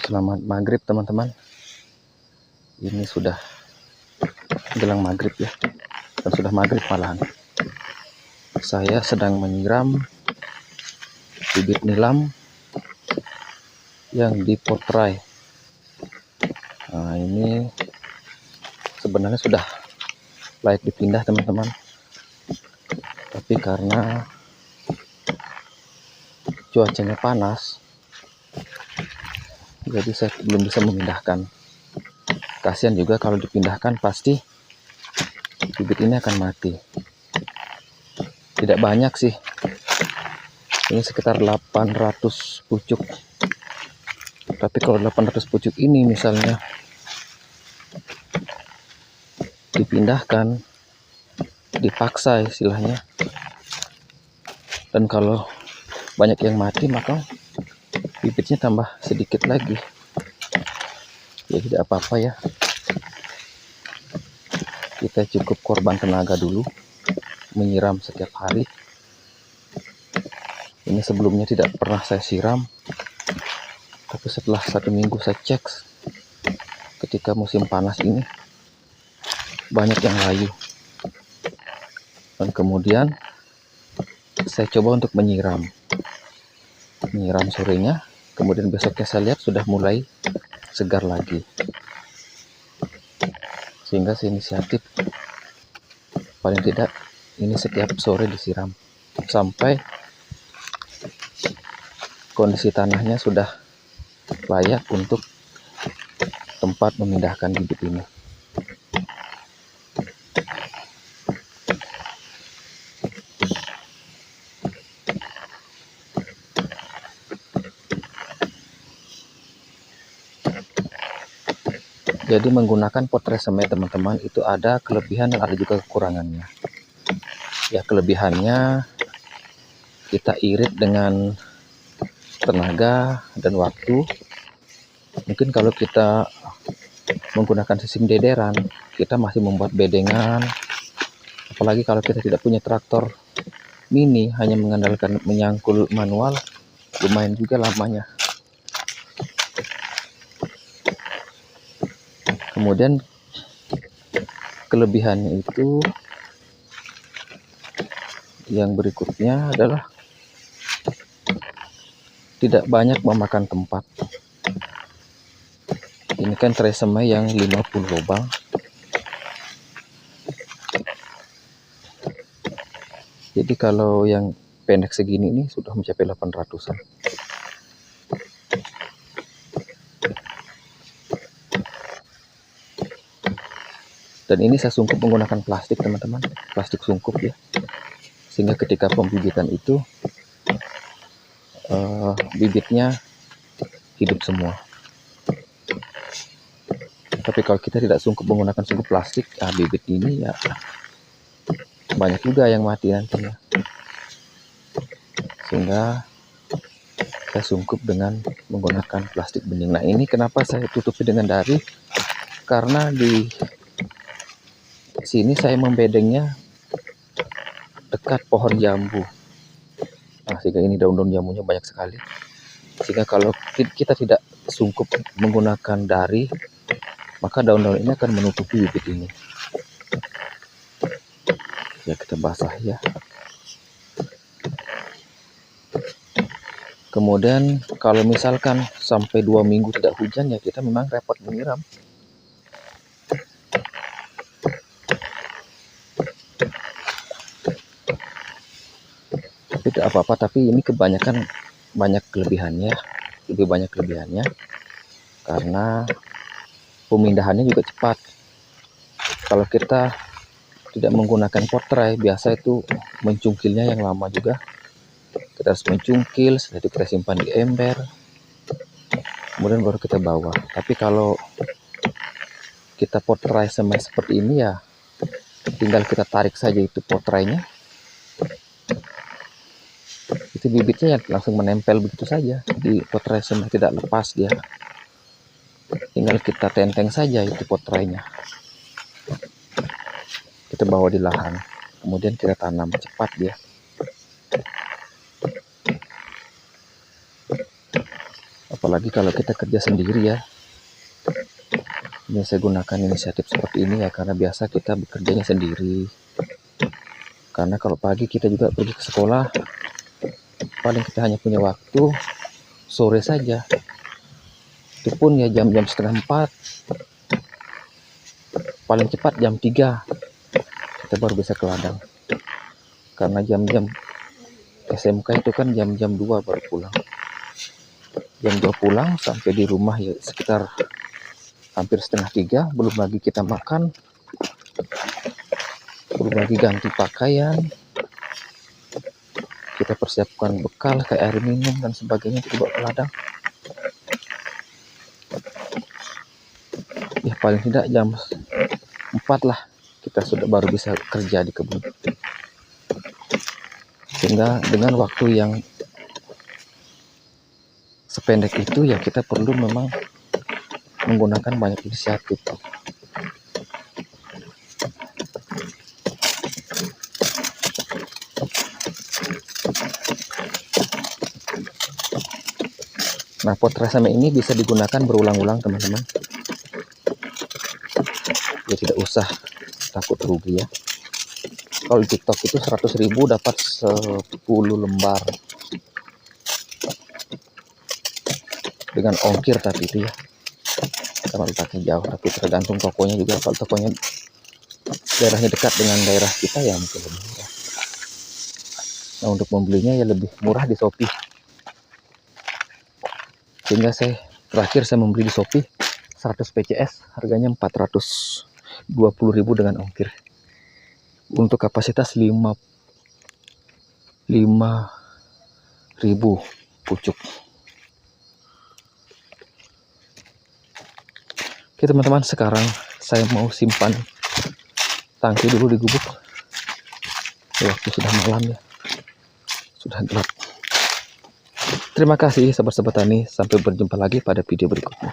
Selamat maghrib teman-teman. Ini sudah menjelang maghrib ya, dan sudah maghrib malahan. Saya sedang menyiram bibit nilam yang dipotrai. Nah, ini sebenarnya sudah layak dipindah teman-teman, tapi karena cuacanya panas, jadi saya belum bisa memindahkan. Kasihan juga kalau dipindahkan, pasti bibit ini akan mati. Tidak banyak sih, ini sekitar 800 pucuk. Tapi kalau 800 pucuk ini misalnya dipindahkan, dipaksa istilahnya, dan kalau banyak yang mati, maka bibitnya tambah sedikit lagi. Ya tidak apa-apa ya, kita cukup korban tenaga dulu menyiram setiap hari. Ini sebelumnya tidak pernah saya siram, tapi setelah 1 minggu saya cek, ketika musim panas ini banyak yang layu, dan kemudian saya coba untuk menyiram sorenya, kemudian besoknya saya lihat sudah mulai segar lagi, sehingga saya inisiatif paling tidak ini setiap sore disiram sampai kondisi tanahnya sudah layak untuk tempat memindahkan bibit ini. Jadi menggunakan pot tresemme teman-teman itu ada kelebihan dan ada juga kekurangannya. Ya, kelebihannya kita irit dengan tenaga dan waktu. Mungkin kalau kita menggunakan sistem dederan, kita masih membuat bedengan. Apalagi kalau kita tidak punya traktor mini, hanya mengandalkan menyangkul manual, lumayan juga lamanya. Kemudian kelebihannya itu yang berikutnya adalah tidak banyak memakan tempat. Ini kan tresemme yang 50 lubang. Jadi kalau yang pendek segini ini sudah mencapai 800-an. Dan ini saya sungkup menggunakan plastik teman-teman, plastik sungkup ya, sehingga ketika pembibitan itu bibitnya hidup semua. Tapi kalau kita tidak sungkup menggunakan sungkup plastik, bibit ini ya banyak juga yang mati nantinya. Sehingga saya sungkup dengan menggunakan plastik bening. Nah, ini kenapa saya tutupi dengan dari, karena di sini saya membedengnya dekat pohon jambu. Nah, sehingga ini daun-daun jambunya banyak sekali. Sehingga kalau kita tidak sungkup menggunakan dari, maka daun-daun ini akan menutupi bibit ini. Ya, kita basah ya. Kemudian kalau misalkan sampai 2 minggu tidak hujan, ya kita memang repot menyiram. Tidak apa-apa, tapi ini kebanyakan banyak kelebihannya, lebih banyak kelebihannya, karena pemindahannya juga cepat. Kalau kita tidak menggunakan potrai, biasa itu mencungkilnya yang lama juga. Kita harus mencungkil, setelah itu kita simpan di ember, kemudian baru kita bawa. Tapi kalau kita potrai seperti ini ya, tinggal kita tarik saja itu potrainya, itu bibitnya langsung menempel begitu saja di potrai semen, tidak lepas dia. Tinggal kita tenteng saja itu potrainya, kita bawa di lahan, kemudian kita tanam, cepat dia. apalagi kalau kita kerja sendiri ya. Ini saya gunakan inisiatif seperti ini ya karena biasa kita bekerjanya sendiri. Karena kalau pagi kita juga pergi ke sekolah, paling kita hanya punya waktu sore saja. Itu pun ya jam-jam setengah 4, paling cepat jam 3 kita baru bisa ke ladang. Karena jam-jam SMK itu kan jam-jam 2 baru pulang. Jam 2 pulang sampai di rumah ya sekitar hampir setengah 3, belum lagi kita makan, belum lagi ganti pakaian, kita persiapkan bekal kayak air minum dan sebagainya kita bawa ke ladang. Ya paling tidak jam 4 lah kita sudah baru bisa kerja di kebun. Sehingga dengan waktu yang sependek itu ya kita perlu memang menggunakan banyak inisiatif. Nah, pot resame ini bisa digunakan berulang-ulang teman-teman. Ya tidak usah takut rugi ya. Kalau di TikTok itu 100.000 dapat 10 lembar. Dengan ongkir tapi itu ya. Kalau letaknya jauh, tapi tergantung tokonya juga. Kalau tokonya daerahnya dekat dengan daerah kita ya mungkin lebih murah. Nah, untuk membelinya ya lebih murah di Shopee. Sehingga terakhir saya membeli di Shopee 100 PCS harganya 420.000 dengan ongkir. Untuk kapasitas 5.000 pucuk. Oke teman-teman, sekarang saya mau simpan tangki dulu di gubuk. Waktu sudah malam ya, sudah gelap. Terima kasih sahabat-sahabat tani, sampai berjumpa lagi pada video berikutnya.